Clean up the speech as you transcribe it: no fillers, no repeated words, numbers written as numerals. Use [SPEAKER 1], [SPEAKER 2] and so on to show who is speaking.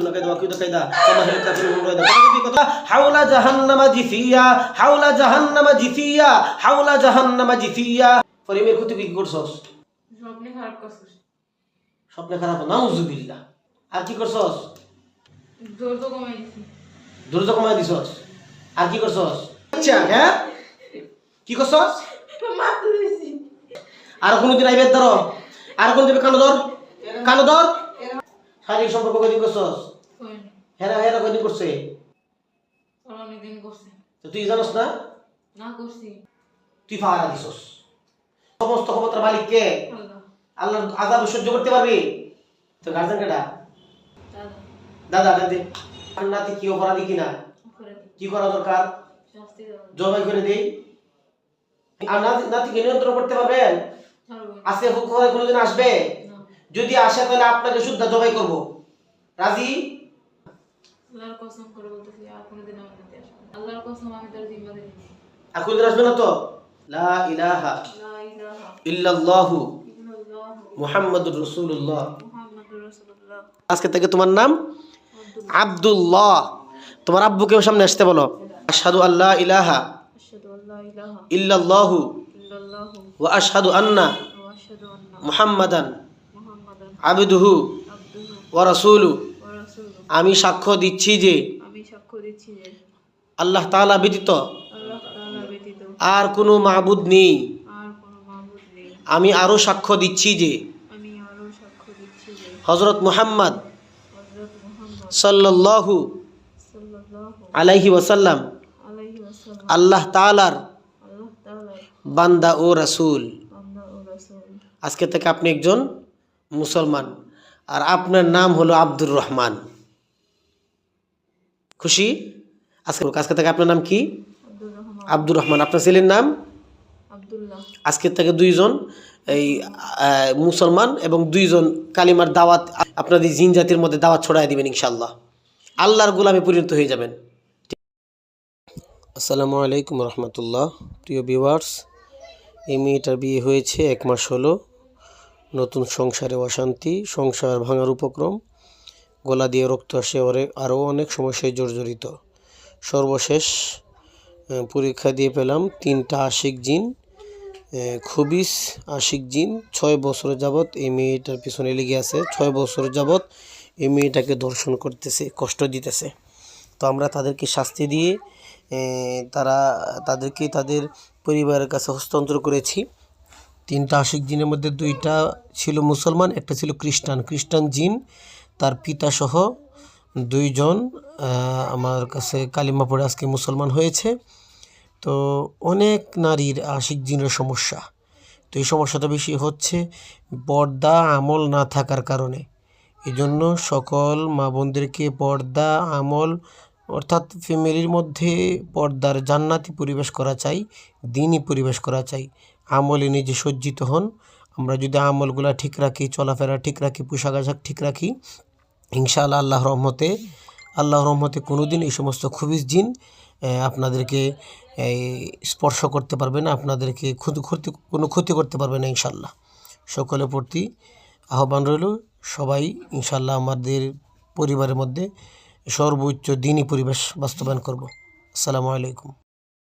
[SPEAKER 1] يكون كيدا وكيد كيدا وما هي الكافرون ريدا حول جهنم جثيا حول جهنم جثيا حول جهنم جثيا ফরিমের ক্ষতি কি করছস
[SPEAKER 2] স্বপ্নে খারাপ করছস
[SPEAKER 1] স্বপ্নে খারাপ নাউজুবিল্লাহ আর কি করছস
[SPEAKER 2] দূরত্ব কমাই দিছি
[SPEAKER 1] দূরত্ব কমাই দিছস আর কি করছস আচ্ছা হ্যাঁ কি করছস
[SPEAKER 2] মারতে দিছি
[SPEAKER 1] আর কোনদিন আইবে ধরো আর কোনদিন কানো ধর শারীরিক সম্পর্ক কদিন করছস
[SPEAKER 2] কইনি
[SPEAKER 1] হেরা হেরা কদিন করছে
[SPEAKER 2] অনেক দিন করছে
[SPEAKER 1] তো তুই জানোস না
[SPEAKER 2] না করছি
[SPEAKER 1] তুই ফাড়া দিছস সমস্ত ক্ষমতার মালিক কে
[SPEAKER 2] আল্লাহ
[SPEAKER 1] আল্লাহর আযাব সহ্য করতে পারবি তো গার্জেন কেডা
[SPEAKER 2] দাদা
[SPEAKER 1] দাদা দে আর নাতি কি অপরাধী কিনা
[SPEAKER 2] করে দি
[SPEAKER 1] কি করা দরকার
[SPEAKER 2] শাস্তি দাও
[SPEAKER 1] জবাই করে দেই আর নাতিকে নিয়ন্ত্রণ করতে পারবেন
[SPEAKER 2] ছাড়বো
[SPEAKER 1] আজকে হুকুমে কোনদিন আসবে
[SPEAKER 2] না
[SPEAKER 1] যদি আসে তাহলে আপনাকে শুদ্ধ জবাই করব রাজি
[SPEAKER 2] আল্লাহর কসম করে বলতেছি আর কোনোদিন আমার কাছে আসবে না। আল্লাহর কসম আমি তার জিম্মা দিয়ে দিচ্ছি
[SPEAKER 1] আর কোনদিন আসবে না তো লা ইলাহা
[SPEAKER 2] লা ইলাহা
[SPEAKER 1] ইল্লাল্লাহু
[SPEAKER 2] ইল্লাল্লাহ
[SPEAKER 1] মুহাম্মাদুর রাসূলুল্লাহ
[SPEAKER 2] মুহাম্মাদুর রাসূলুল্লাহ
[SPEAKER 1] আজকে থেকে তোমার নাম আব্দুল্লাহ তোমার আব্বুকে সামনে আসতে বলো আশহাদু আল্লা ইলাহা
[SPEAKER 2] আশহাদু আল্লা ইলাহা
[SPEAKER 1] ইল্লাল্লাহু
[SPEAKER 2] ইল্লাল্লাহ
[SPEAKER 1] ওয়া আশহাদু আন্না
[SPEAKER 2] ওয়া আশহাদু আন্না
[SPEAKER 1] মুহাম্মাদান
[SPEAKER 2] মুহাম্মাদান
[SPEAKER 1] আবদুহু
[SPEAKER 2] আবদুহু
[SPEAKER 1] ওয়া রাসূলুহু
[SPEAKER 2] ওয়া রাসূলুহু
[SPEAKER 1] আমি সাক্ষ্য দিচ্ছি যে
[SPEAKER 2] আমি সাক্ষ্য দিচ্ছি যে
[SPEAKER 1] আল্লাহ তাআলা ব্যতীত
[SPEAKER 2] আল্লাহ তাআলা ব্যতীত
[SPEAKER 1] আর কোনো মাবুদ নেই
[SPEAKER 2] আর কোনো মাবুদ নেই
[SPEAKER 1] আমি আরো সাক্ষ্য দিচ্ছি যে
[SPEAKER 2] আমি আরো সাক্ষ্য দিচ্ছি যে
[SPEAKER 1] হযরত মুহাম্মদ
[SPEAKER 2] হযরত মুহাম্মদ
[SPEAKER 1] সাল্লাল্লাহু
[SPEAKER 2] সাল্লাল্লাহু
[SPEAKER 1] আলাইহি ওয়াসাল্লাম
[SPEAKER 2] আলাইহি ওয়াসাল্লাম
[SPEAKER 1] আল্লাহ তাআলার
[SPEAKER 2] আল্লাহ তাআলার
[SPEAKER 1] বান্দা ও রাসূল
[SPEAKER 2] বান্দা ও রাসূল
[SPEAKER 1] আজকে থেকে আপনি একজন মুসলমান আর আপনার নাম হলো আব্দুর রহমান খুশি আজকে থেকে আপনার নাম কি
[SPEAKER 2] আব্দুর রহমান
[SPEAKER 1] আব্দুর রহমান আপনার ছেলের নাম
[SPEAKER 2] আব্দুল্লাহ
[SPEAKER 1] আজকে থেকে দুইজন এই মুসলমান এবং দুইজন কালিমার দাওয়াত আপনাদের জিন জাতির মধ্যে দাওয়াত ছড়াই দিবেন ইনশাআল্লাহ আল্লাহর গোলামে পরিণত হয়ে যাবেন আসসালামু আলাইকুম রহমতুল্লাহ প্রিয় ভিউয়ার্স এই মেয়েটার বিয়ে হয়েছে 1 মাস হলো নতুন সংসারে অশান্তি সংসার ভাঙার উপক্রম গলা দিয়ে রক্ত আসে আরও অনেক সমস্যায় জর্জরিত সর্বশেষ পরীক্ষা দিয়ে পেলাম 3টা আশিক জিন খুবই আশিক জিন 6 বছর যাবত এই মেয়েটার পিছনে লেগে আছে 6 বছর যাবত এই মেয়েটাকে ধর্ষণ করতেছে কষ্ট দিতেছে তো আমরা তাদেরকে শাস্তি দিয়ে তাদেরকে তাদের পরিবারের কাছে হস্তান্তর করেছি 3টা আশিক জিনের মধ্যে 2টা ছিল মুসলমান একটা ছিল খ্রিস্টান জিন তার পিতা সহ 2 জন আমার কাছে কালিমা পড়ে আজকে মুসলমান হয়েছে তো অনেক নারীর আশিক জিনের সমস্যা তো এই সমস্যাটা বেশি হচ্ছে পর্দা আমল না থাকার কারণে এজন্য সকল মা বোনদেরকে পর্দা আমল অর্থাৎ ফ্যামিলির মধ্যে পর্দার জান্নাতি পরিবেশ করা চাই দ্বীনি পরিবেশ করা চাই আমলে নিজে সজ্জিত হন আমরা যদি আমলগুলা ঠিক রাখি চলাফেরা ঠিক রাখি পোশাক আশাক ঠিক রাখি ইনশাআল্লাহ আল্লাহর রহমতে কোনোদিন এই সমস্ত খুবিস জিন আপনাদেরকে স্পর্শ করতে পারবে না আপনাদেরকে কোনো ক্ষতি করতে পারবে না ইনশাআল্লাহ সকলের প্রতি আহ্বান রইল সবাই ইনশাআল্লাহ আমাদের পরিবারের মধ্যে সর্বোচ্চ দ্বীনি পরিবেশ বাস্তবায়ন করব আসসালামু আলাইকুম